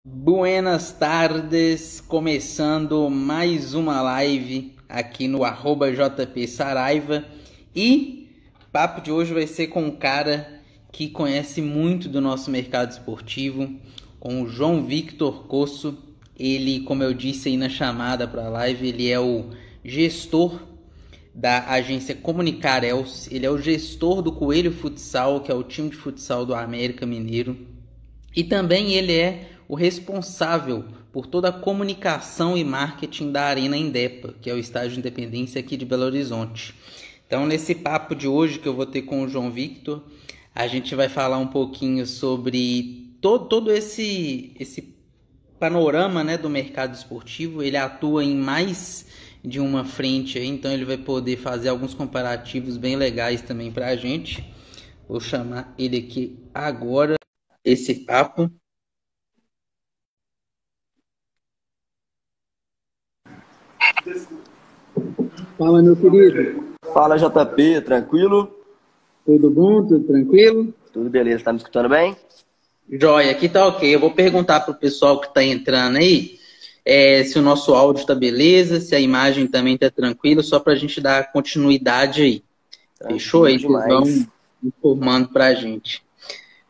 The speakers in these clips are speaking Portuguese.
Buenas tardes, começando mais uma live aqui no @JP Saraiva e o papo de hoje vai ser com um cara que conhece muito do nosso mercado esportivo, com o João Victor Cosso. Ele, como eu disse aí na chamada para a live, ele é o gestor da agência Comunicarels, ele é o gestor do Coelho Futsal, que é o time de futsal do América Mineiro. E também ele é o responsável por toda a comunicação e marketing da Arena Indepa, que é o estádio de Independência aqui de Belo Horizonte. Então, nesse papo de hoje que eu vou ter com o João Victor, a gente vai falar um pouquinho sobre todo esse panorama, né, do mercado esportivo. Ele atua em mais de uma frente aí, então ele vai poder fazer alguns comparativos bem legais também para a gente. Vou chamar ele aqui agora, esse papo. Fala, meu querido. Fala, JP, tranquilo? Tudo bom? Tudo tranquilo? Tudo beleza, tá me escutando bem? Joia, aqui tá ok. Eu vou perguntar pro pessoal que tá entrando aí se o nosso áudio tá beleza, se a imagem também tá tranquila, só pra gente dar continuidade aí. Tranquilo. Fechou aí? Vocês vão Demais. informando pra gente.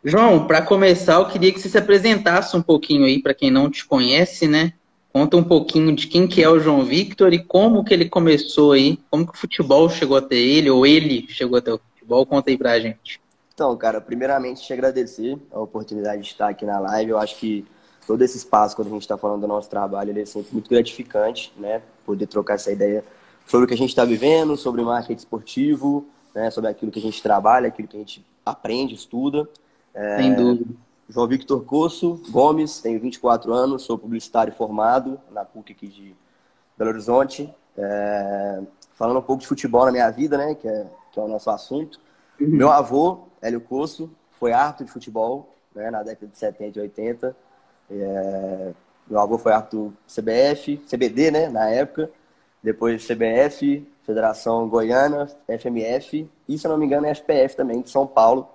João, para começar, eu queria que você se apresentasse um pouquinho aí para quem não te conhece, né? Conta um pouquinho de quem que é o João Victor e como que ele começou aí, como que o futebol chegou até ele, ou ele chegou até o futebol. Conta aí pra gente. Então, cara, primeiramente te agradecer a oportunidade de estar aqui na live. Eu acho que todo esse espaço, quando a gente está falando do nosso trabalho, ele é sempre muito gratificante, né? Poder trocar essa ideia sobre o que a gente está vivendo, sobre marketing esportivo, né? Sobre aquilo que a gente trabalha, aquilo que a gente aprende, estuda. Sem dúvida. João Victor Cosso Gomes, tenho 24 anos, sou publicitário formado na PUC aqui de Belo Horizonte. Falando um pouco de futebol na minha vida, né, que é o nosso assunto. Meu avô, Hélio Cosso, foi árbitro de futebol, né, na década de 70 e 80. Meu avô foi árbitro CBF, CBD, né, na época. Depois CBF, Federação Goiana, FMF e, se eu não me engano, FPF também, de São Paulo.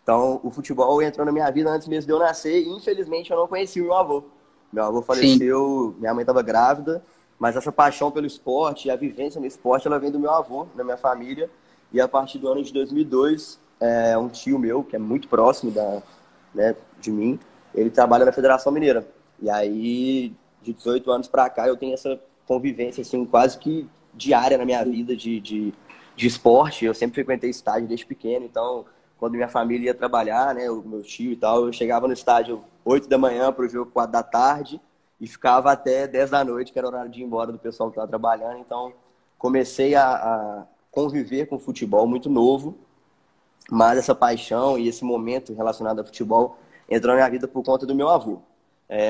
Então, o futebol entrou na minha vida antes mesmo de eu nascer e, infelizmente, eu não conheci o meu avô. Meu avô Sim. faleceu, minha mãe estava grávida, mas essa paixão pelo esporte e a vivência no esporte, ela vem do meu avô, da minha família. E a partir do ano de 2002, um tio meu, que é muito próximo de mim, ele trabalha na Federação Mineira. E aí, de 18 anos para cá, eu tenho essa convivência assim, quase que diária na minha vida de esporte. Eu sempre frequentei estádio desde pequeno, então quando minha família ia trabalhar, né, o meu tio e tal, eu chegava no estádio 8 da manhã para o jogo 4 da tarde e ficava até 10 da noite, que era o horário de ir embora do pessoal que estava trabalhando. Então, comecei a conviver com o futebol muito novo, mas essa paixão e esse momento relacionado ao futebol entrou na minha vida por conta do meu avô.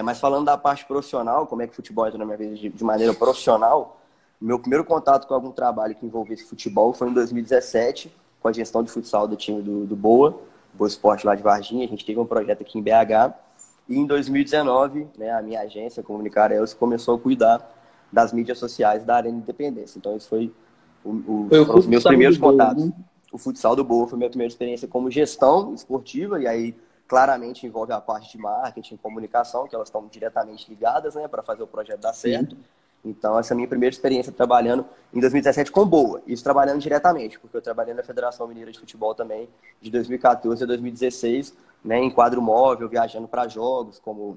Mas falando da parte profissional, como é que o futebol entrou na minha vida de maneira profissional, meu primeiro contato com algum trabalho que envolvesse futebol foi em 2017, com a gestão de futsal do time do Boa Esporte lá de Varginha. A gente teve um projeto aqui em BH. E em 2019, né, a minha agência, Comunicarels, começou a cuidar das mídias sociais da Arena Independência. Então, isso foi Foi os meus primeiros Boa, contatos. né? O futsal do Boa foi a minha primeira experiência como gestão esportiva, e aí claramente envolve a parte de marketing, comunicação, que elas estão diretamente ligadas, né, para fazer o projeto dar certo. Sim. Então, essa é a minha primeira experiência trabalhando em 2017 com Boa. Isso trabalhando diretamente, porque eu trabalhei na Federação Mineira de Futebol também, de 2014 a 2016, né, em quadro móvel, viajando para jogos, como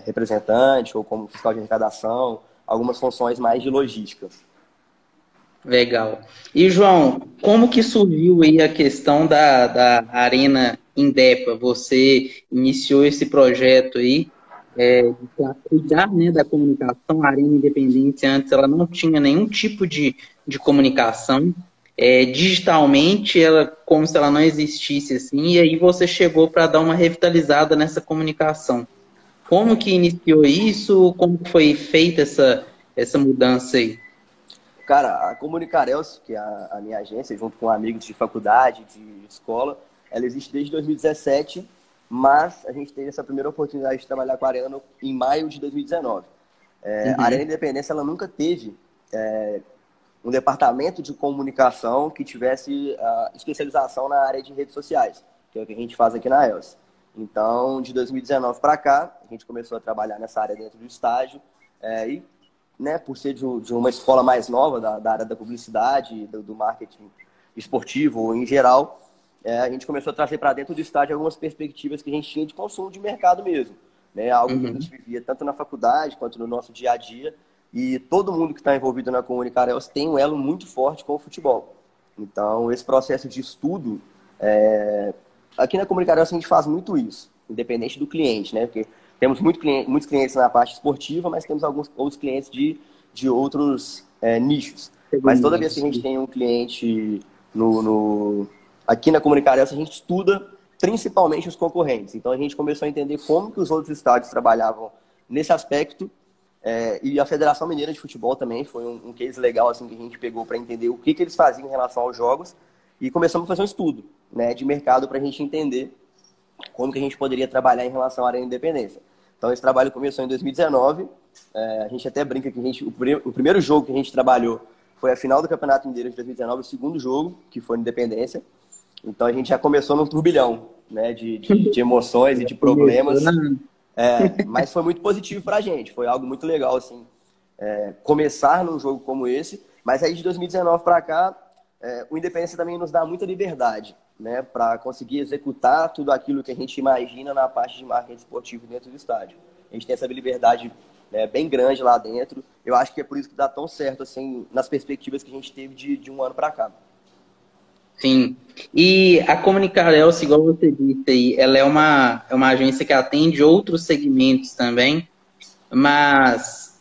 representante ou como fiscal de arrecadação, algumas funções mais de logística. Legal. E, João, como que surgiu aí a questão da Arena Indepa? Você iniciou esse projeto aí para cuidar, né, da comunicação. A Arena Independência antes ela não tinha nenhum tipo de comunicação. Digitalmente, ela como se ela não existisse assim, e aí você chegou para dar uma revitalizada nessa comunicação. Como que iniciou isso? Como que foi feita essa mudança aí? Cara, a Comunicarels, que é a minha agência, junto com amigos de faculdade, de escola, ela existe desde 2017, mas a gente teve essa primeira oportunidade de trabalhar com a Arena em maio de 2019. A Arena Independência, ela nunca teve um departamento de comunicação que tivesse especialização na área de redes sociais, que é o que a gente faz aqui na ELS. Então, de 2019 para cá, a gente começou a trabalhar nessa área dentro do estádio. E, né, por ser de uma escola mais nova da área da publicidade, do marketing esportivo ou em geral, a gente começou a trazer para dentro do estádio algumas perspectivas que a gente tinha de consumo de mercado mesmo, né? Algo que a gente vivia tanto na faculdade quanto no nosso dia a dia. E todo mundo que está envolvido na Comunicarelos tem um elo muito forte com o futebol. Então, esse processo de estudo, aqui na Comunicarelos a gente faz muito isso, independente do cliente, né? Porque temos muitos clientes na parte esportiva, mas temos alguns outros clientes de outros nichos. Mas toda vez que a gente tem um cliente aqui na Comunicarelos, a gente estuda principalmente os concorrentes. Então, a gente começou a entender como que os outros estádios trabalhavam nesse aspecto. E a Federação Mineira de Futebol também foi um case legal assim, que a gente pegou para entender o que eles faziam em relação aos jogos. E começamos a fazer um estudo, né, de mercado para a gente entender como que a gente poderia trabalhar em relação à Arena Independência. Então, esse trabalho começou em 2019. A gente até brinca que o primeiro jogo que a gente trabalhou foi a final do Campeonato Mineiro de 2019, o segundo jogo, que foi no Independência. Então, a gente já começou num turbilhão, né, de emoções e de problemas. Mas foi muito positivo pra gente. Foi algo muito legal, assim, começar num jogo como esse. Mas aí, de 2019 para cá, o Independência também nos dá muita liberdade, né, para conseguir executar tudo aquilo que a gente imagina na parte de marketing esportivo dentro do estádio. A gente tem essa liberdade, né, bem grande lá dentro. Eu acho que é por isso que dá tão certo, assim, nas perspectivas que a gente teve de um ano para cá. Sim. E a Comunicarelos, igual você disse aí, ela é uma agência que atende outros segmentos também, mas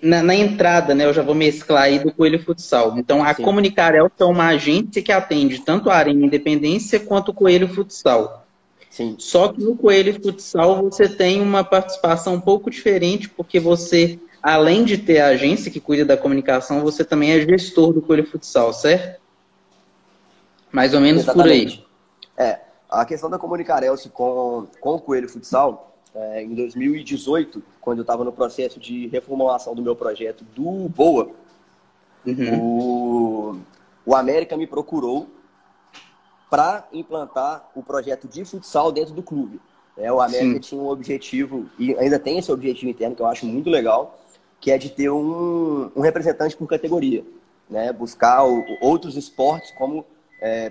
na entrada, né, eu já vou mesclar aí do Coelho Futsal. Então, a Comunicarelos é uma agência que atende tanto a Arena Independência quanto o Coelho Futsal. Sim. Só que no Coelho Futsal você tem uma participação um pouco diferente, porque você, além de ter a agência que cuida da comunicação, você também é gestor do Coelho Futsal, certo? Mais ou menos. Exatamente. Por aí. A questão da Comunicarelos com o Coelho Futsal, em 2018, quando eu estava no processo de reformulação do meu projeto do BOA, o América me procurou para implantar o projeto de futsal dentro do clube. O América tinha um objetivo, e ainda tem esse objetivo interno, que eu acho muito legal, que é de ter um representante por categoria, né? Buscar outros esportes como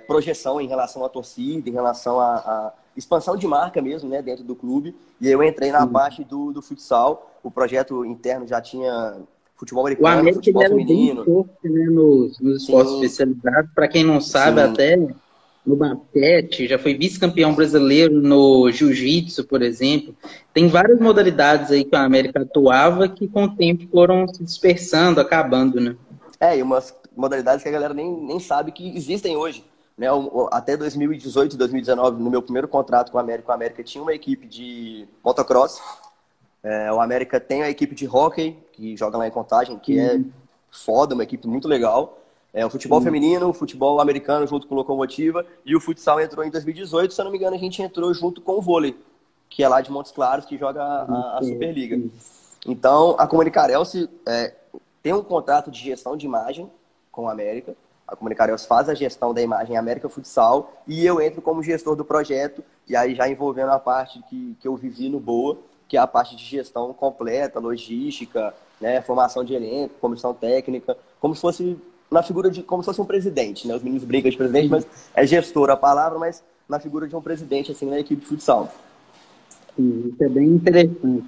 projeção em relação à torcida, em relação à expansão de marca mesmo, né, dentro do clube. E eu entrei na parte do futsal. O projeto interno já tinha futebol americano, futebol feminino. Bem forte, né, nos esportes especializados. Para quem não sabe, até no basquete, já foi vice-campeão brasileiro no jiu-jitsu, por exemplo. Tem várias modalidades aí que a América atuava que com o tempo foram se dispersando, acabando, né? E umas modalidades que a galera nem sabe que existem hoje, né? Até 2018, 2019, no meu primeiro contrato com a América tinha uma equipe de motocross. O América tem a equipe de hóquei, que joga lá em Contagem, que é foda, uma equipe muito legal. O futebol feminino, o futebol americano junto com o Locomotiva, e o futsal entrou em 2018, se eu não me engano, a gente entrou junto com o vôlei, que é lá de Montes Claros, que joga a Superliga. Então, a Comunicarelos tem um contrato de gestão de imagem com a América. A Comunicarelos faz a gestão da imagem América Futsal e eu entro como gestor do projeto, e aí já envolvendo a parte que eu vivi no BOA, que é a parte de gestão completa, logística, né, formação de elenco, comissão técnica, como se fosse na figura como se fosse um presidente, né? Os meninos brincam de presidente, mas é gestor a palavra, mas na figura de um presidente, assim, na equipe de futsal. Sim, isso é bem interessante.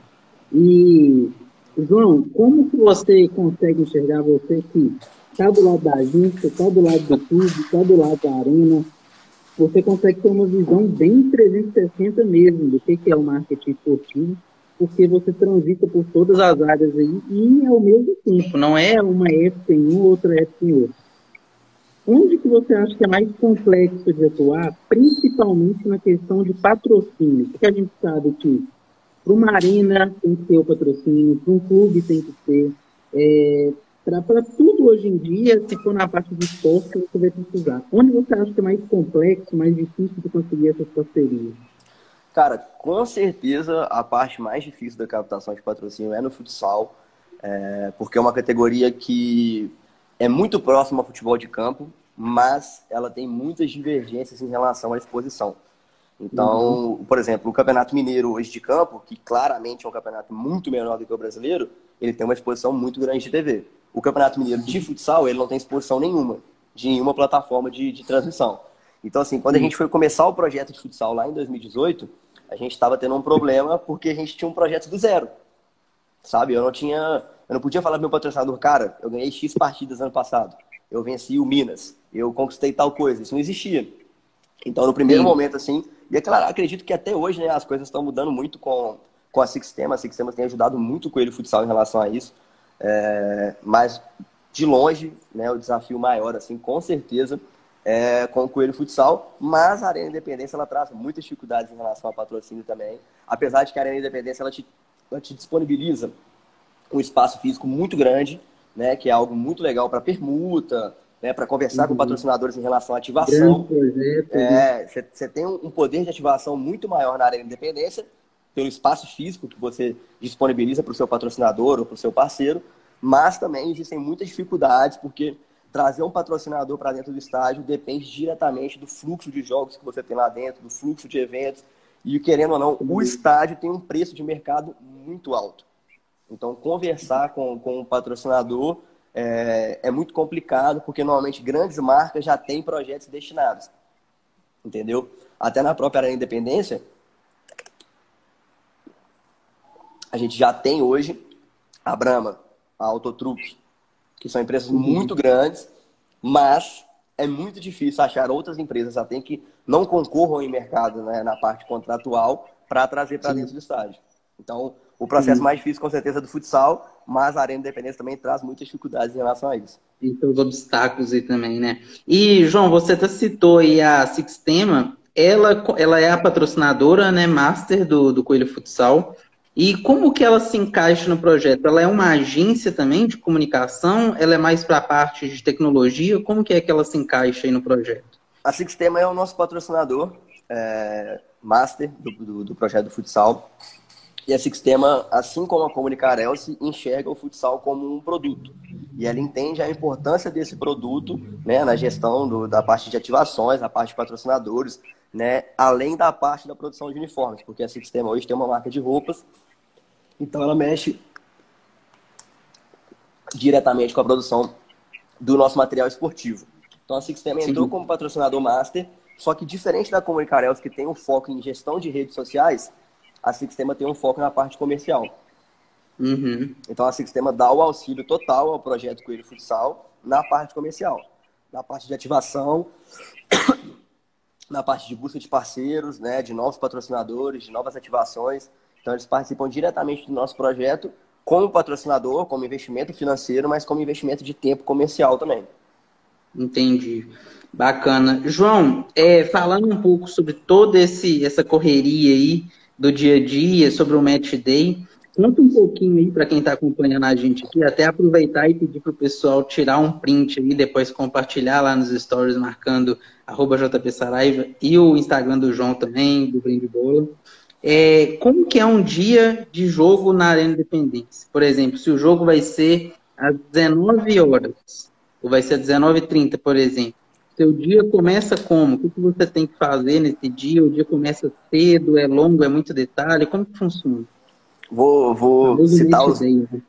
E, João, como que você consegue enxergar você que está do lado da agência, está do lado do clube, está do lado da arena? Você consegue ter uma visão bem 360 mesmo do que é o marketing esportivo, porque você transita por todas as áreas aí e ao mesmo tempo, não é uma época em um, outra época em outro. Onde que você acha que é mais complexo de atuar, principalmente na questão de patrocínio? Porque a gente sabe que para uma arena tem que ter o patrocínio, para um clube tem que ter, para tudo hoje em dia, se for na parte de esporte, você vai precisar. Onde você acha que é mais complexo, mais difícil de conseguir essas parcerias? Cara, com certeza a parte mais difícil da captação de patrocínio é no futsal, porque é uma categoria que é muito próxima ao futebol de campo, mas ela tem muitas divergências em relação à exposição. Então, por exemplo, o Campeonato Mineiro hoje de campo, que claramente é um campeonato muito menor do que o brasileiro, ele tem uma exposição muito grande de TV. O Campeonato Mineiro de futsal, ele não tem exposição nenhuma, de nenhuma plataforma de transmissão. Então, assim, quando a gente foi começar o projeto de futsal lá em 2018, a gente estava tendo um problema porque a gente tinha um projeto do zero, sabe? Eu não podia falar pro meu patrocinador, cara, eu ganhei X partidas ano passado, eu venci o Minas, eu conquistei tal coisa, isso não existia. Então, no primeiro momento, assim, e é claro, acredito que até hoje, né, as coisas estão mudando muito com a Sixtema. A Sixtema tem ajudado muito o Coelho Futsal em relação a isso. Mas, de longe, né, o desafio maior, assim, com certeza, é com o Coelho Futsal. Mas a Arena Independência, ela traz muitas dificuldades em relação ao patrocínio também. Apesar de que a Arena Independência, ela te disponibiliza um espaço físico muito grande, né, que é algo muito legal para permuta, né, para conversar com patrocinadores em relação à ativação. Você tem um poder de ativação muito maior na Arena Independência, pelo espaço físico que você disponibiliza para o seu patrocinador ou para o seu parceiro, mas também existem muitas dificuldades, porque trazer um patrocinador para dentro do estádio depende diretamente do fluxo de jogos que você tem lá dentro, do fluxo de eventos, e querendo ou não, o estádio tem um preço de mercado muito alto. Então, conversar com o patrocinador é muito complicado, porque normalmente grandes marcas já têm projetos destinados, entendeu? Até na própria Arena Independência, a gente já tem hoje a Brahma, a Autotruck, que são empresas muito grandes, mas é muito difícil achar outras empresas até que não concorram em mercado, né, na parte contratual para trazer para dentro do estádio. Então, o processo mais difícil, com certeza, é do futsal, mas a Arena Independência também traz muitas dificuldades em relação a isso. E seus obstáculos aí também, né? E, João, você até citou aí a Sixtema, ela é a patrocinadora, né, master do Coelho Futsal. E como que ela se encaixa no projeto? Ela é uma agência também de comunicação? Ela é mais para a parte de tecnologia? Como que é que ela se encaixa aí no projeto? A Sixtema é o nosso patrocinador master do projeto do futsal. E a Sixtema, assim como a Comunicarel, se enxerga o futsal como um produto. E ela entende a importância desse produto, né, na gestão da parte de ativações, na parte de patrocinadores, né, além da parte da produção de uniformes, porque a Sixtema hoje tem uma marca de roupas, então ela mexe diretamente com a produção do nosso material esportivo. Então a Sixtema entrou como patrocinador master, só que diferente da Comunicarel, que tem um foco em gestão de redes sociais, a Sixtema tem um foco na parte comercial. Então a Sixtema dá o auxílio total ao projeto Coelho Futsal na parte comercial, na parte de ativação, na parte de busca de parceiros, né, de novos patrocinadores, de novas ativações. Então eles participam diretamente do nosso projeto como patrocinador, como investimento financeiro, mas como investimento de tempo comercial também. Entendi. Bacana. João, falando um pouco sobre toda essa correria aí do dia a dia, sobre o Match Day, conta um pouquinho aí para quem está acompanhando a gente aqui, até aproveitar e pedir para o pessoal tirar um print aí, depois compartilhar lá nos stories, marcando @JPSaraiva e o Instagram do João também, do Brinde Bola. Como que é um dia de jogo na Arena Independência? Por exemplo, se o jogo vai ser às 19 horas, ou vai ser às 19h30, por exemplo. Seu dia começa como? O que você tem que fazer nesse dia? O dia começa cedo, é longo, é muito detalhe? Como que funciona? Vou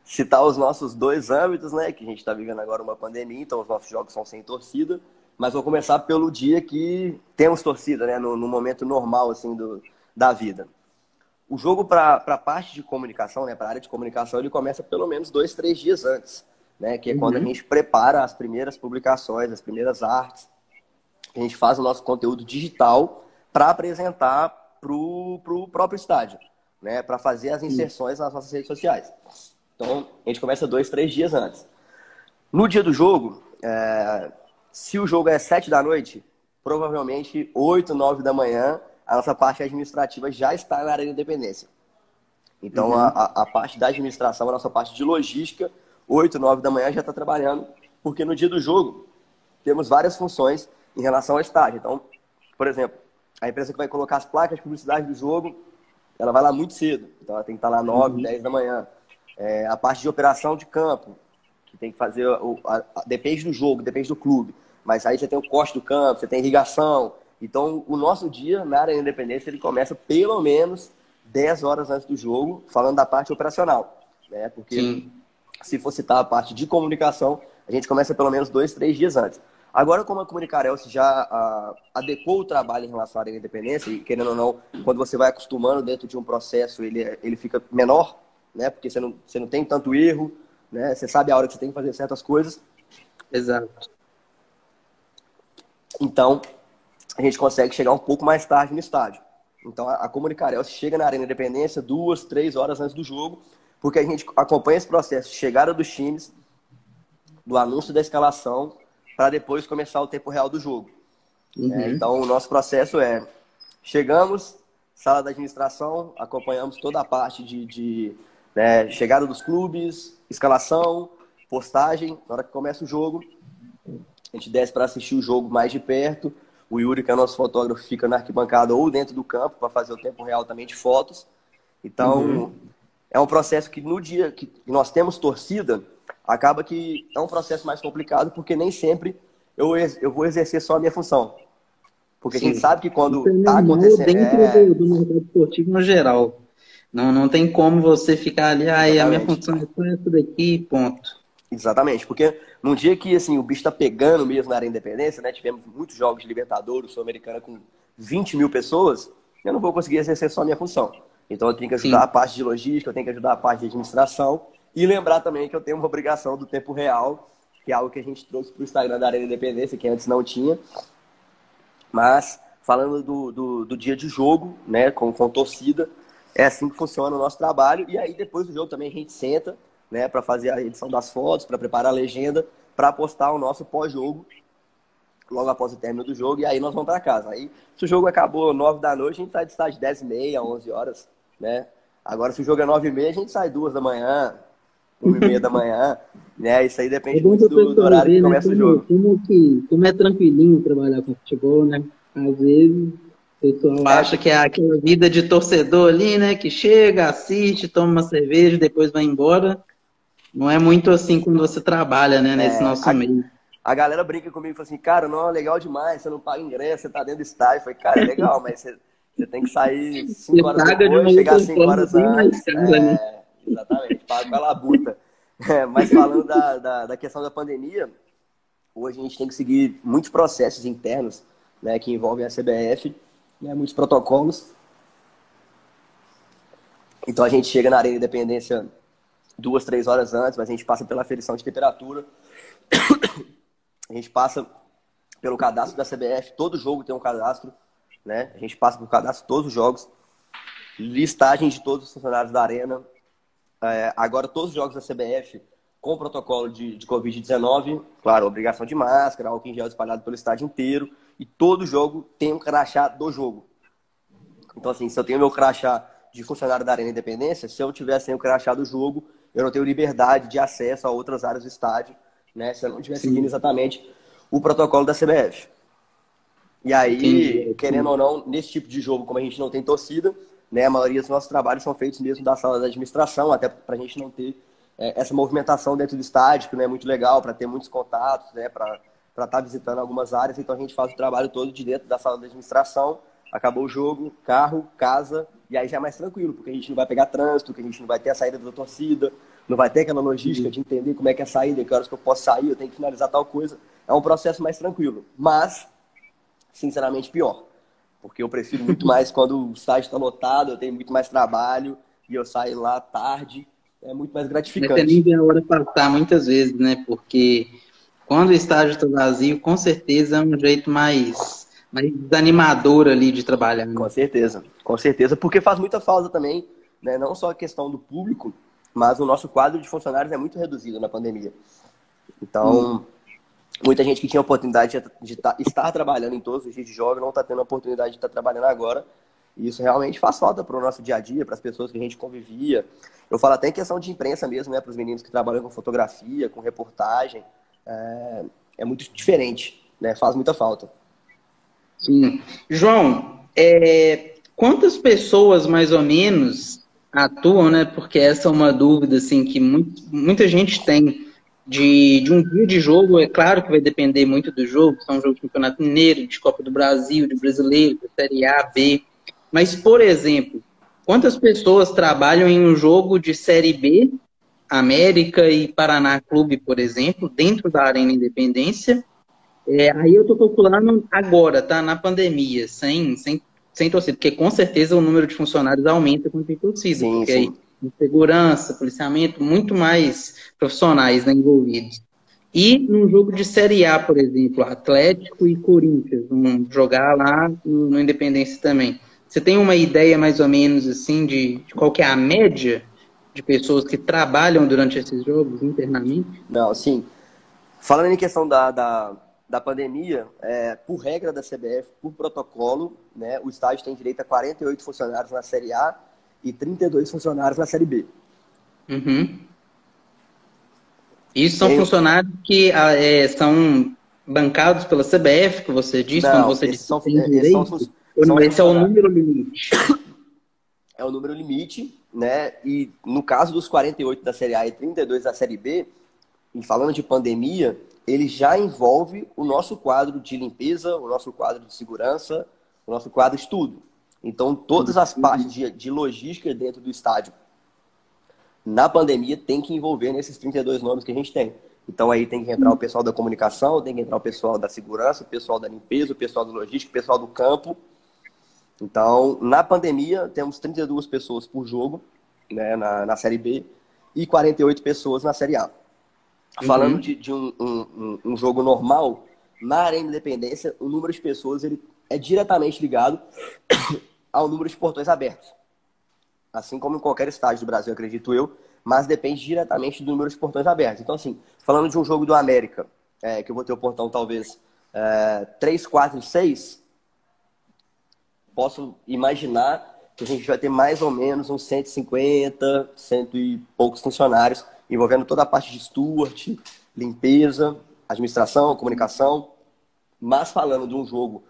citar os nossos dois âmbitos, né? Que a gente está vivendo agora uma pandemia, então os nossos jogos são sem torcida. Mas vou começar pelo dia que temos torcida, né? No momento normal, assim, da vida. O jogo para a parte de comunicação, né? Para a área de comunicação, ele começa pelo menos 2, 3 dias antes, né? Que é quando a gente prepara as primeiras publicações, as primeiras artes. A gente faz o nosso conteúdo digital para apresentar para o próprio estádio, né? Para fazer as inserções nas nossas redes sociais. Então, a gente começa 2, 3 dias antes. No dia do jogo, se o jogo é 7 da noite, provavelmente 8, 9 da manhã, a nossa parte administrativa já está na Arena Independência. Então, a parte da administração, a nossa parte de logística, 8, 9 da manhã já está trabalhando, porque no dia do jogo temos várias funções em relação ao estádio. Então, por exemplo, a empresa que vai colocar as placas de publicidade do jogo, ela vai lá muito cedo. Então, ela tem que estar lá 9, 10 da manhã. A parte de operação de campo, que tem que fazer... depende do jogo, depende do clube. Mas aí você tem o corte do campo, você tem irrigação. Então, o nosso dia na Arena Independência, ele começa pelo menos 10 horas antes do jogo, falando da parte operacional, né? Porque Sim. se for citar a parte de comunicação, a gente começa pelo menos 2, 3 dias antes. Agora, como a Comunicarel já adequou o trabalho em relação à Arena Independência, e querendo ou não, quando você vai acostumando dentro de um processo, ele fica menor, né? Porque você não tem tanto erro, né? Você sabe a hora que você tem que fazer certas coisas. Exato. Então, a gente consegue chegar um pouco mais tarde no estádio. Então, a Comunicarel chega na Arena Independência 2, 3 horas antes do jogo, porque a gente acompanha esse processo de chegada dos times, do anúncio da escalação, para depois começar o tempo real do jogo. Então, o nosso processo é: chegamos, sala da administração, acompanhamos toda a parte de chegada dos clubes, escalação, postagem. Na hora que começa o jogo, a gente desce para assistir o jogo mais de perto. O Yuri, que é o nosso fotógrafo, fica na arquibancada ou dentro do campo para fazer o tempo real também de fotos. Então, é um processo que no dia que nós temos torcida, acaba que é um processo mais complicado, porque nem sempre eu vou exercer só a minha função. Porque Sim. a gente sabe que quando está acontecendo... Dentro do mercado esportivo no geral. Não tem como você ficar ali, a minha função é só isso daqui, ponto. Exatamente, porque num dia que assim, o bicho está pegando mesmo na Arena Independência, né? Tivemos muitos jogos de Libertadores, Sul-Americana com 20 mil pessoas, eu não vou conseguir exercer só a minha função. Então eu tenho que ajudar a parte de logística, eu tenho que ajudar a parte de administração e lembrar também que eu tenho uma obrigação do tempo real, que é algo que a gente trouxe para o Instagram da Arena Independência, que antes não tinha. Mas falando do dia de jogo, né, com torcida, é assim que funciona o nosso trabalho. E aí depois do jogo também a gente senta, né, para fazer a edição das fotos, para preparar a legenda, para postar o nosso pós-jogo, logo após o término do jogo, e aí nós vamos para casa. Aí, se o jogo acabou 9 da noite, a gente sai de estágio 10h30, 11 horas, né? Agora, se o jogo é 9h30, a gente sai 2 da manhã, 1h30 da manhã, né? Isso aí depende muito do horário que começa o jogo. Como é tranquilinho trabalhar com futebol, né? Às vezes... O pessoal acha que é aquela vida de torcedor ali, né? Que chega, assiste, toma uma cerveja, depois vai embora. Não é muito assim quando você trabalha, né? Nesse nosso meio. A galera brinca comigo e fala assim, cara, não, é legal demais, você não paga ingresso, você tá dentro do estádio. Eu falei, cara, é legal, mas você tem que sair 5 horas depois, chegar 5 horas antes. Né? Exatamente, paga com a labuta. Mas falando da questão da pandemia, hoje a gente tem que seguir muitos processos internos, né, que envolvem a CBF, né, muitos protocolos. Então a gente chega na Arena Independência 2, 3 horas antes, mas a gente passa pela aferição de temperatura. A gente passa pelo cadastro da CBF, todo jogo tem um cadastro, né? A gente passa pelo cadastro de todos os jogos, listagem de todos os funcionários da Arena. Agora todos os jogos da CBF com protocolo de Covid-19, claro, obrigação de máscara, álcool em gel espalhado pelo estádio inteiro, e todo jogo tem um crachá do jogo. Então assim, se eu tenho meu crachá de funcionário da Arena Independência, se eu tiver sem o crachá do jogo, eu não tenho liberdade de acesso a outras áreas do estádio, né? Se eu não estiver seguindo exatamente o protocolo da CBF. E aí, querendo ou não, nesse tipo de jogo, como a gente não tem torcida, né, a maioria dos nossos trabalhos são feitos mesmo da sala da administração, até para a gente não ter essa movimentação dentro do estádio, que não é muito legal, para ter muitos contatos, né, para estar visitando algumas áreas. Então a gente faz o trabalho todo de dentro da sala da administração. Acabou o jogo, carro, casa, e aí já é mais tranquilo, porque a gente não vai pegar trânsito, que a gente não vai ter a saída da torcida, não vai ter aquela logística de entender como é que é a saída, que horas que eu posso sair, eu tenho que finalizar tal coisa. É um processo mais tranquilo, mas, sinceramente, pior. Porque eu prefiro muito mais quando o estádio está lotado, eu tenho muito mais trabalho, e eu saio lá tarde, é muito mais gratificante. Você nem vê a hora passar muitas vezes, né? Porque quando o estádio está vazio, com certeza é um jeito mais desanimador ali de trabalhar. Né? Com certeza, porque faz muita falta também, né? Não só a questão do público, mas o nosso quadro de funcionários é muito reduzido na pandemia. Então, muita gente que tinha a oportunidade de estar trabalhando em todos os dias de jogo não está tendo a oportunidade de estar trabalhando agora. E isso realmente faz falta para o nosso dia a dia, para as pessoas que a gente convivia. Eu falo até em questão de imprensa mesmo, né? Para os meninos que trabalham com fotografia, com reportagem. É muito diferente, né? Faz muita falta. Sim. João, quantas pessoas mais ou menos atuam, né? Porque essa é uma dúvida assim, que muita gente tem de um dia de jogo, é claro que vai depender muito do jogo, são jogos de Campeonato Mineiro, de Copa do Brasil, de Brasileiro, de Série A, B. Mas, por exemplo, quantas pessoas trabalham em um jogo de Série B, América e Paraná Clube, por exemplo, dentro da Arena Independência? Aí eu estou calculando agora, tá? Na pandemia, sem torcida, porque com certeza o número de funcionários aumenta quando tem torcida, Sim, porque aí sim. segurança, policiamento, muito mais profissionais, né, envolvidos. E num jogo de Série A, por exemplo, Atlético e Corinthians, vão jogar lá no Independência também. Você tem uma ideia mais ou menos assim de qual que é a média de pessoas que trabalham durante esses jogos internamente? Não, assim, falando em questão da pandemia, por regra da CBF, por protocolo, né, o estádio tem direito a 48 funcionários na Série A e 32 funcionários na Série B. Uhum. Isso são Tem- funcionários que são bancados pela CBF, que você disse, quando Não, você disse que tem direito? Ou são não, os esse é o funcionários. número limite? É o número limite, né? E no caso dos 48 da Série A e 32 da Série B, e falando de pandemia, ele já envolve o nosso quadro de limpeza, o nosso quadro de segurança, o nosso quadro de tudo. Então, todas as partes de logística dentro do estádio, na pandemia, tem que envolver nesses 32 nomes que a gente tem. Então, aí tem que entrar o pessoal da comunicação, tem que entrar o pessoal da segurança, o pessoal da limpeza, o pessoal da logística, o pessoal do campo. Então, na pandemia, temos 32 pessoas por jogo, né, na Série B e 48 pessoas na Série A. Falando de um jogo normal, na Arena Independência, o número de pessoas ele é diretamente ligado ao número de portões abertos. Assim como em qualquer estádio do Brasil, acredito eu, mas depende diretamente do número de portões abertos. Então, assim, falando de um jogo do América, que eu vou ter o portão talvez 3, 4 e 6, posso imaginar que a gente vai ter mais ou menos uns 150, cento e poucos funcionários, envolvendo toda a parte de steward, limpeza, administração, comunicação. Mas falando de um jogo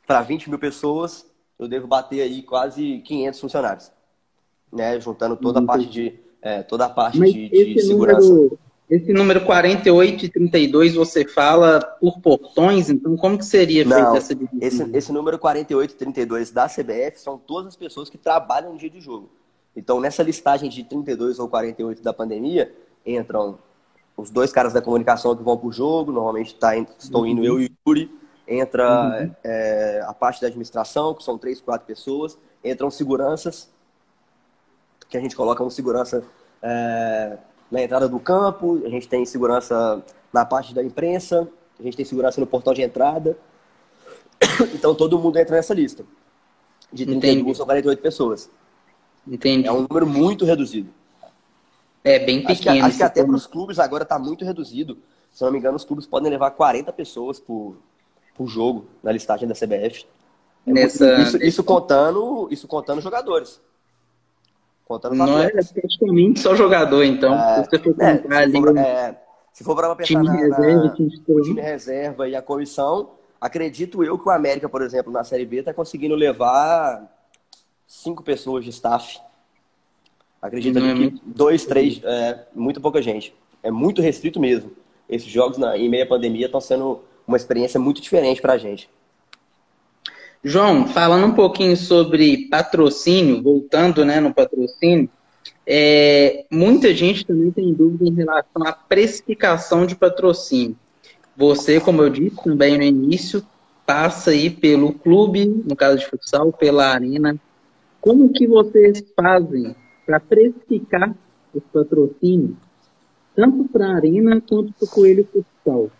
para 20 mil pessoas, eu devo bater aí quase 500 funcionários, né? Juntando toda a parte Mas de segurança. esse número 48 e 32 você fala por portões, então como que seria feita Não, essa divisão? esse número 48 e 32 da CBF são todas as pessoas que trabalham no dia de jogo. Então, nessa listagem de 32 ou 48 da pandemia, entram os dois caras da comunicação que vão pro jogo, normalmente estou indo eu e o Yuri, entra a parte da administração, que são 3, 4 pessoas, entram seguranças, que a gente coloca um segurança na entrada do campo, a gente tem segurança na parte da imprensa, a gente tem segurança no portão de entrada. Então todo mundo entra nessa lista de 32 ou 48 pessoas. Entendi. É um número muito reduzido. É bem pequeno. Acho que até para os clubes agora está muito reduzido. Se não me engano, os clubes podem levar 40 pessoas por jogo na listagem da CBF. Isso contando jogadores. Contando os não atletas. é praticamente só jogador, então. Se você for contar ali se for para pensar time reserva e a comissão, acredito eu que o América, por exemplo, na Série B, está conseguindo levar 5 pessoas de staff. Acredito que 2, 3, muito pouca gente. É muito restrito mesmo. Esses jogos em meio à pandemia estão sendo uma experiência muito diferente para a gente. João, falando um pouquinho sobre patrocínio, voltando no patrocínio, muita gente também tem dúvida em relação à precificação de patrocínio. Você, como eu disse também no início, passa aí pelo clube, no caso de futsal, pela arena. Como que vocês fazem para precificar os patrocínios, tanto para a arena quanto para o Coelho Futsal?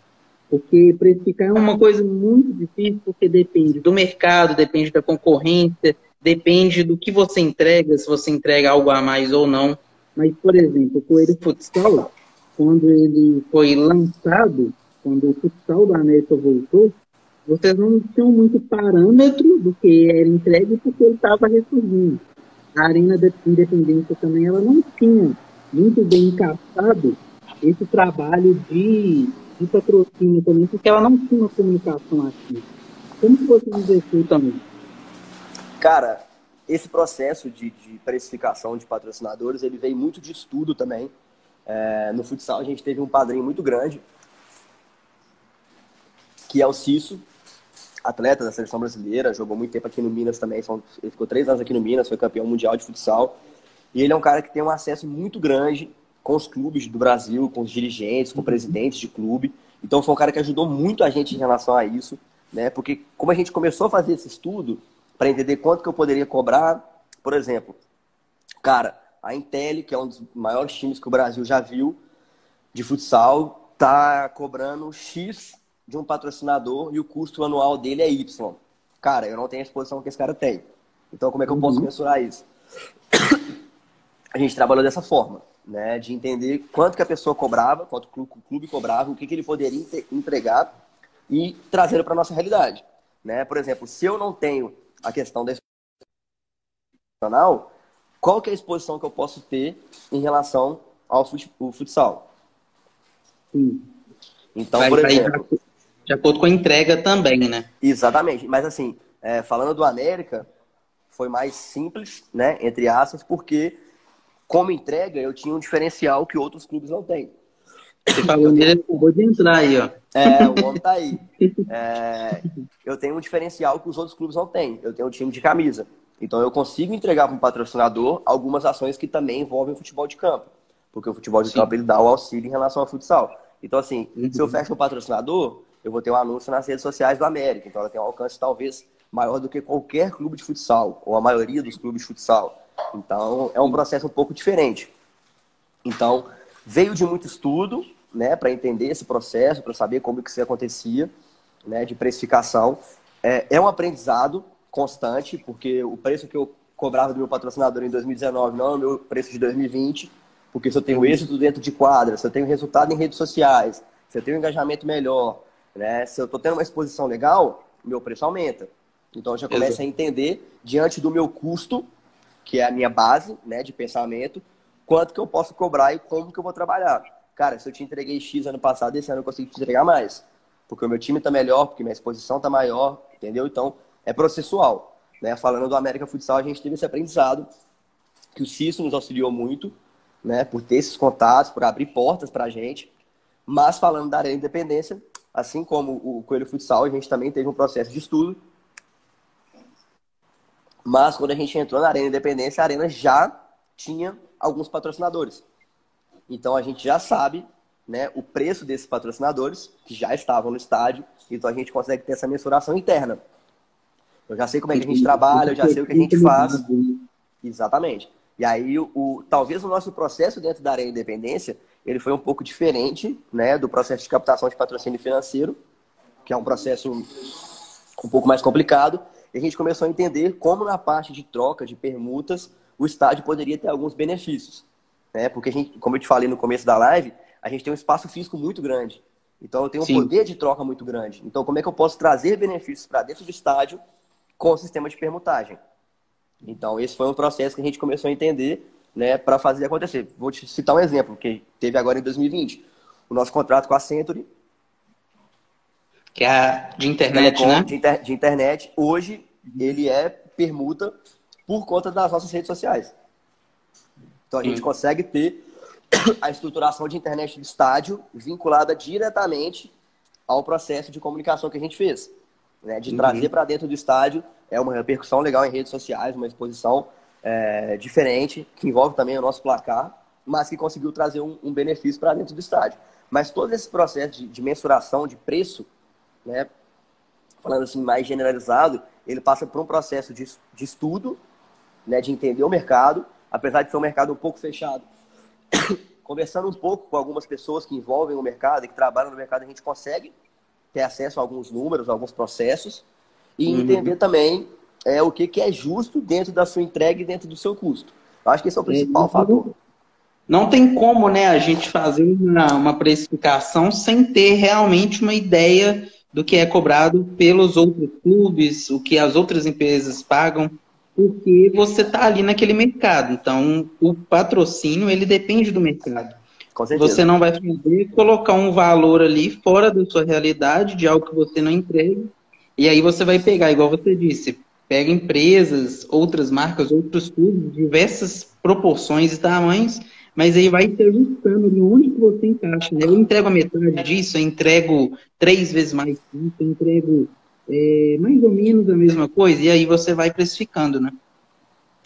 Porque precificar é uma coisa muito difícil, porque depende do mercado, depende da concorrência, depende do que você entrega, se você entrega algo a mais ou não. Mas, por exemplo, o Coelho Futsal, quando ele foi lançado, quando o futsal da América voltou, vocês não tinham muito parâmetro do que era entregue porque ele estava ressurgindo. A Arena da Independência também ela não tinha muito bem encaixado esse trabalho de patrocínio também, porque ela não tinha uma comunicação ativa. Como que você exerceu também? Cara, esse processo de precificação de patrocinadores, ele veio muito de estudo também, No futsal a gente teve um padrinho muito grande, que é o Cício, atleta da seleção brasileira, jogou muito tempo aqui no Minas também, ele ficou 3 anos aqui no Minas, foi campeão mundial de futsal, e ele é um cara que tem um acesso muito grande com os clubes do Brasil, com os dirigentes, com presidentes de clube, então foi um cara que ajudou muito a gente em relação a isso, né? Porque como a gente começou a fazer esse estudo, para entender quanto que eu poderia cobrar, por exemplo, cara, a Intel, que é um dos maiores times que o Brasil já viu de futsal, tá cobrando X de um patrocinador e o custo anual dele é Y. Cara, eu não tenho a exposição que esse cara tem. Então, como é que eu posso mensurar isso? A gente trabalhou dessa forma, né? De entender quanto que a pessoa cobrava, quanto o clube cobrava, o que ele poderia entregar e trazê-lo para a nossa realidade, né? Por exemplo, se eu não tenho a questão da exposição, qual que é a exposição que eu posso ter em relação ao futsal? Sim. Então, por exemplo... De acordo com a entrega também, né? Exatamente. Mas assim, falando do América, foi mais simples, né? Entre aspas, porque como entrega eu tinha um diferencial que outros clubes não têm. Você falou nele, acabou de entrar aí, ó. O homem tá aí. Eu tenho um diferencial que os outros clubes não têm. Eu tenho um time de camisa. Então eu consigo entregar para um patrocinador algumas ações que também envolvem o futebol de campo. Porque o futebol de campo ele dá o auxílio em relação ao futsal. Então assim, se eu fecho um patrocinador, eu vou ter um anúncio nas redes sociais do América. Então ela tem um alcance talvez maior do que qualquer clube de futsal, ou a maioria dos clubes de futsal. Então é um processo um pouco diferente. Então veio de muito estudo, né, para entender esse processo, para saber como que isso acontecia, né, de precificação. É um aprendizado constante, porque o preço que eu cobrava do meu patrocinador em 2019 não é o meu preço de 2020, porque se eu tenho êxito dentro de quadra, se eu tenho resultado em redes sociais, se eu tenho um engajamento melhor, né, se eu estou tendo uma exposição legal, o meu preço aumenta. Então eu já começo a entender, diante do meu custo, que é a minha base, né, de pensamento, quanto que eu posso cobrar e como que eu vou trabalhar. Cara, se eu te entreguei X ano passado, esse ano eu consigo te entregar mais. Porque o meu time está melhor, porque minha exposição está maior, entendeu? Então, é processual, né? Falando do América Futsal, a gente teve esse aprendizado, que o Cício nos auxiliou muito, né? Por ter esses contatos, por abrir portas para a gente. Mas falando da Arena Independência, assim como o Coelho Futsal, a gente também teve um processo de estudo. Mas quando a gente entrou na Arena Independência, a Arena já tinha alguns patrocinadores. Então a gente já sabe, né, o preço desses patrocinadores, que já estavam no estádio, então a gente consegue ter essa mensuração interna. Eu já sei como é que a gente trabalha, eu já sei o que a gente faz. Exatamente. E aí, talvez o nosso processo dentro da Arena Independência, ele foi um pouco diferente, né, do processo de captação de patrocínio financeiro, que é um processo um pouco mais complicado. E a gente começou a entender como na parte de troca, de permutas, o estádio poderia ter alguns benefícios. Né? Porque, a gente, como eu te falei no começo da live, a gente tem um espaço físico muito grande. Então, eu tenho um poder de troca muito grande. Então, como é que eu posso trazer benefícios para dentro do estádio com o sistema de permutagem? Então, esse foi um processo que a gente começou a entender, né, para fazer acontecer. Vou te citar um exemplo, que teve agora em 2020. O nosso contrato com a Century, que é a de internet, Telecom, né? De internet, hoje ele é permuta por conta das nossas redes sociais. Então a gente consegue ter a estruturação de internet do estádio vinculada diretamente ao processo de comunicação que a gente fez. Né? De trazer para dentro do estádio, é uma repercussão legal em redes sociais, uma exposição diferente, que envolve também o nosso placar, mas que conseguiu trazer um benefício para dentro do estádio. Mas todo esse processo de mensuração de preço, né, falando assim mais generalizado, ele passa por um processo de estudo, né, de entender o mercado, apesar de ser um mercado um pouco fechado. Conversando um pouco com algumas pessoas que envolvem o mercado e que trabalham no mercado, a gente consegue ter acesso a alguns números, a alguns processos e entender também o que é justo dentro da sua entrega e dentro do seu custo. Eu acho que esse é o principal fator. Não tem como, né, a gente fazer uma precificação sem ter realmente uma ideia do que é cobrado pelos outros clubes, o que as outras empresas pagam, porque você está ali naquele mercado. Então, o patrocínio, ele depende do mercado. Com certeza. Você não vai poder colocar um valor ali fora da sua realidade, de algo que você não entrega, e aí você vai pegar, igual você disse, pega empresas, outras marcas, outros clubes, diversas proporções e tamanhos, mas aí vai se ajustando ali onde que você encaixa, né? Eu entrego a metade disso, eu entrego 3 vezes mais disso, eu entrego mais ou menos a mesma coisa, e aí você vai precificando, né?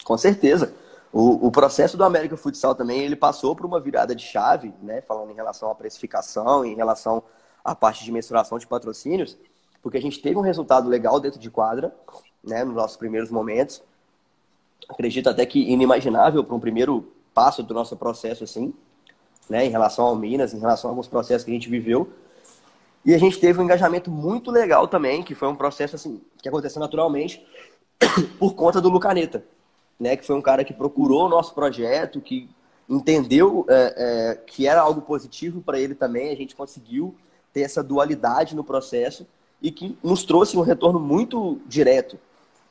Com certeza. O processo do América Futsal também, ele passou por uma virada de chave, né? Falando em relação à precificação, em relação à parte de mensuração de patrocínios, porque a gente teve um resultado legal dentro de quadra, né? Nos nossos primeiros momentos. Acredito até que inimaginável para um primeiro passo do nosso processo, assim, né? Em relação ao Minas, em relação a alguns processos que a gente viveu. E a gente teve um engajamento muito legal também, que foi um processo, assim, que aconteceu naturalmente por conta do Lucaneta, né, que foi um cara que procurou o nosso projeto, que entendeu que era algo positivo para ele também, a gente conseguiu ter essa dualidade no processo e que nos trouxe um retorno muito direto,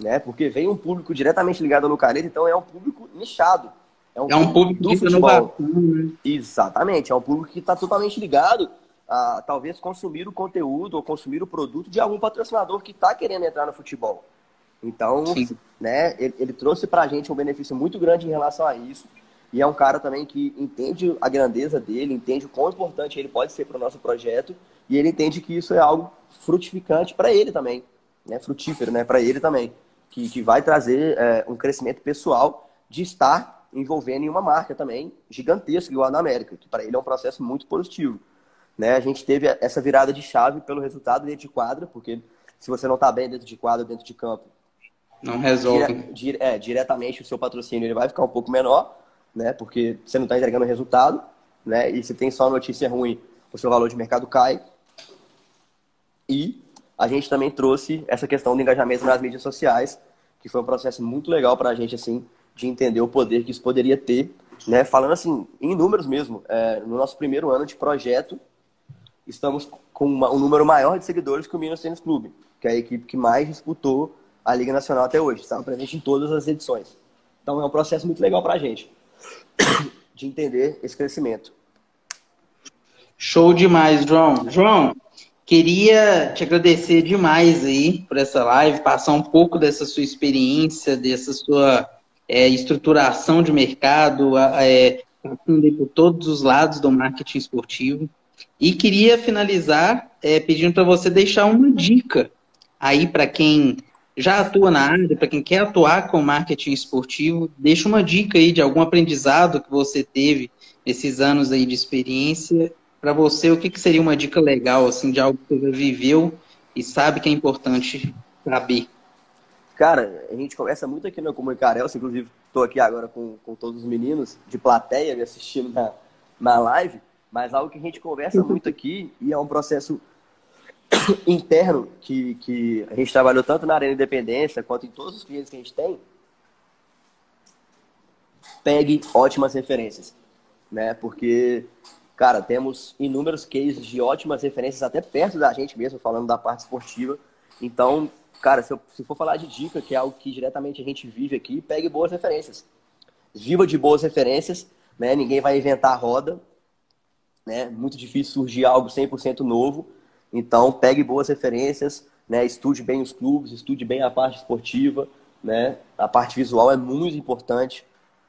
né, porque veio um público diretamente ligado ao Lucareta, então é um público nichado. É um público do que futebol. Né? Exatamente, é um público que está totalmente ligado a talvez consumir o conteúdo ou consumir o produto de algum patrocinador que está querendo entrar no futebol. Então, né, ele trouxe pra gente um benefício muito grande em relação a isso. E é um cara também que entende a grandeza dele, entende o quão importante ele pode ser para o nosso projeto. E ele entende que isso é algo frutificante para ele também. Né, frutífero, né, para ele também. Que vai trazer um crescimento pessoal de estar envolvendo em uma marca também gigantesca, igual a da América. Que para ele é um processo muito positivo. Né, a gente teve essa virada de chave pelo resultado dentro de quadra, porque se você não está bem dentro de quadra, dentro de campo, não resolve. Diretamente o seu patrocínio ele vai ficar um pouco menor, né? Porque você não está entregando resultado, né? E se tem só notícia ruim, o seu valor de mercado cai. E a gente também trouxe essa questão do engajamento nas mídias sociais, que foi um processo muito legal para a gente, assim, de entender o poder que isso poderia ter, né? Falando assim, em números mesmo, no nosso primeiro ano de projeto, estamos com um número maior de seguidores que o Minas Tênis Clube, que é a equipe que mais disputou a Liga Nacional até hoje. Estava presente em todas as edições. Então é um processo muito legal para a gente de entender esse crescimento. Show demais, João. João, queria te agradecer demais aí por essa live, passar um pouco dessa sua experiência, dessa sua estruturação de mercado, passando aí por todos os lados do marketing esportivo. E queria finalizar pedindo para você deixar uma dica aí para quem já atua na área, para quem quer atuar com marketing esportivo, deixa uma dica aí de algum aprendizado que você teve nesses anos aí de experiência. Para você, o que seria uma dica legal, assim, de algo que você viveu e sabe que é importante saber? Cara, a gente conversa muito aqui no Comunicarel, inclusive estou aqui agora com todos os meninos de plateia me assistindo na live, mas algo que a gente conversa muito aqui e é um processo interno que a gente trabalhou tanto na Arena Independência quanto em todos os clientes que a gente tem. Pegue ótimas referências, né? Porque, cara, temos inúmeros cases de ótimas referências até perto da gente mesmo, falando da parte esportiva. Então, cara, se for falar de dica, que é algo que diretamente a gente vive aqui, pegue boas referências. Viva de boas referências, né? Ninguém vai inventar a roda, né? Muito difícil surgir algo 100% novo. Então, pegue boas referências, né? Estude bem os clubes, estude bem a parte esportiva, né? A parte visual é muito importante,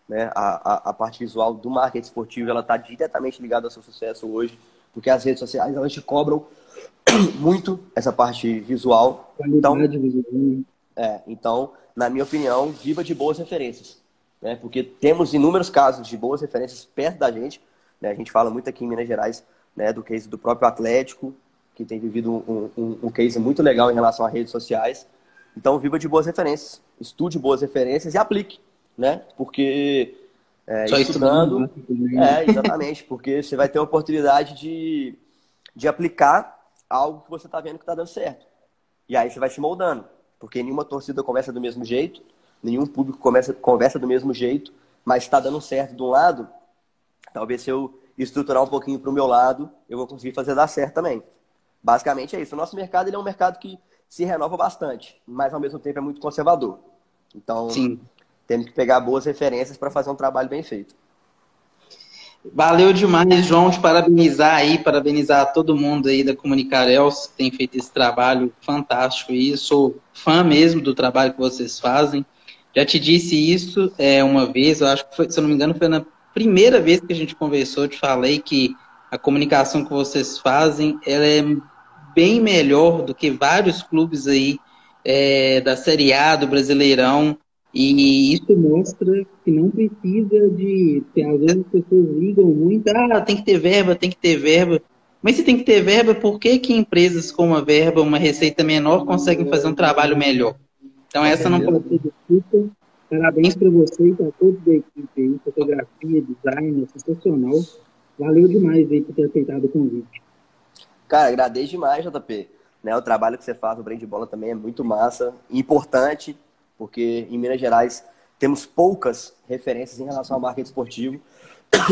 né? A parte visual do marketing esportivo, ela está diretamente ligada ao seu sucesso hoje, porque as redes sociais, elas te cobram muito essa parte visual. Então, na minha opinião, viva de boas referências, né? Porque temos inúmeros casos de boas referências perto da gente, né? A gente fala muito aqui em Minas Gerais, né, do case do próprio Atlético, que tem vivido um case muito legal em relação a redes sociais. Então, viva de boas referências, estude boas referências e aplique, né? Porque estudando... exatamente, porque você vai ter a oportunidade de aplicar algo que você está vendo que está dando certo. E aí você vai se moldando, porque nenhuma torcida conversa do mesmo jeito, nenhum público conversa do mesmo jeito, mas está dando certo de um lado, talvez se eu estruturar um pouquinho para o meu lado, eu vou conseguir fazer dar certo também. Basicamente é isso. O nosso mercado ele é um mercado que se renova bastante, mas ao mesmo tempo é muito conservador. Então, temos que pegar boas referências para fazer um trabalho bem feito. Valeu demais, João, te parabenizar todo mundo aí da Comunicarels, que tem feito esse trabalho fantástico aí. Sou fã mesmo do trabalho que vocês fazem. Já te disse isso uma vez, eu acho que foi, se eu não me engano, foi primeira vez que a gente conversou, eu te falei que a comunicação que vocês fazem, ela é bem melhor do que vários clubes aí da Série A, do Brasileirão. E isso mostra que não precisa de... que às vezes as pessoas ligam muito, tem que ter verba, tem que ter verba. Mas se tem que ter verba, por que que empresas com uma verba, uma receita menor, conseguem fazer um trabalho melhor? Então essa não pode ser disputa. Parabéns para você e para todos da equipe aí, fotografia, design, sensacional. Valeu demais aí por ter aceitado o convite. Cara, agradeço demais, JP. Né, o trabalho que você faz no Brand Bola também é muito massa e importante, porque em Minas Gerais temos poucas referências em relação ao marketing esportivo.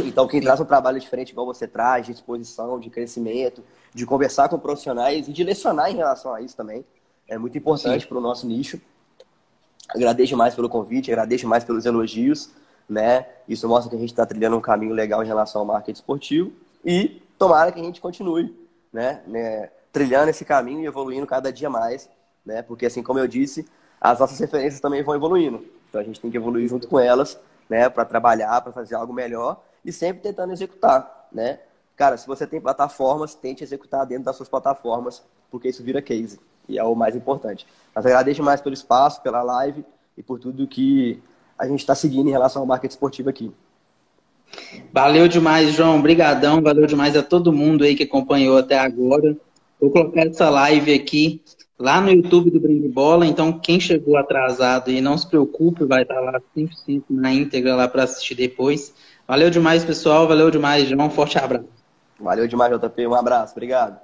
Então, quem traz um trabalho diferente, igual você traz, de exposição, de crescimento, de conversar com profissionais e de lecionar em relação a isso também, é muito importante para o nosso nicho. Agradeço demais pelo convite, agradeço demais pelos elogios, né? Isso mostra que a gente está trilhando um caminho legal em relação ao marketing esportivo e tomara que a gente continue, né, trilhando esse caminho e evoluindo cada dia mais, né? Porque, assim como eu disse, as nossas referências também vão evoluindo. Então, a gente tem que evoluir junto com elas, né? Para trabalhar, para fazer algo melhor e sempre tentando executar, né? Cara, se você tem plataformas, tente executar dentro das suas plataformas, porque isso vira case e é o mais importante. Mas agradeço mais pelo espaço, pela live e por tudo que a gente está seguindo em relação ao marketing esportivo aqui. Valeu demais, João. Obrigadão. Valeu demais a todo mundo aí que acompanhou até agora. Vou colocar essa live aqui lá no YouTube do Brand Bola. Então, quem chegou atrasado aí, não se preocupe, vai estar lá 100% na íntegra lá para assistir depois. Valeu demais, pessoal. Valeu demais, João. Forte abraço. Valeu demais, JP. Um abraço. Obrigado.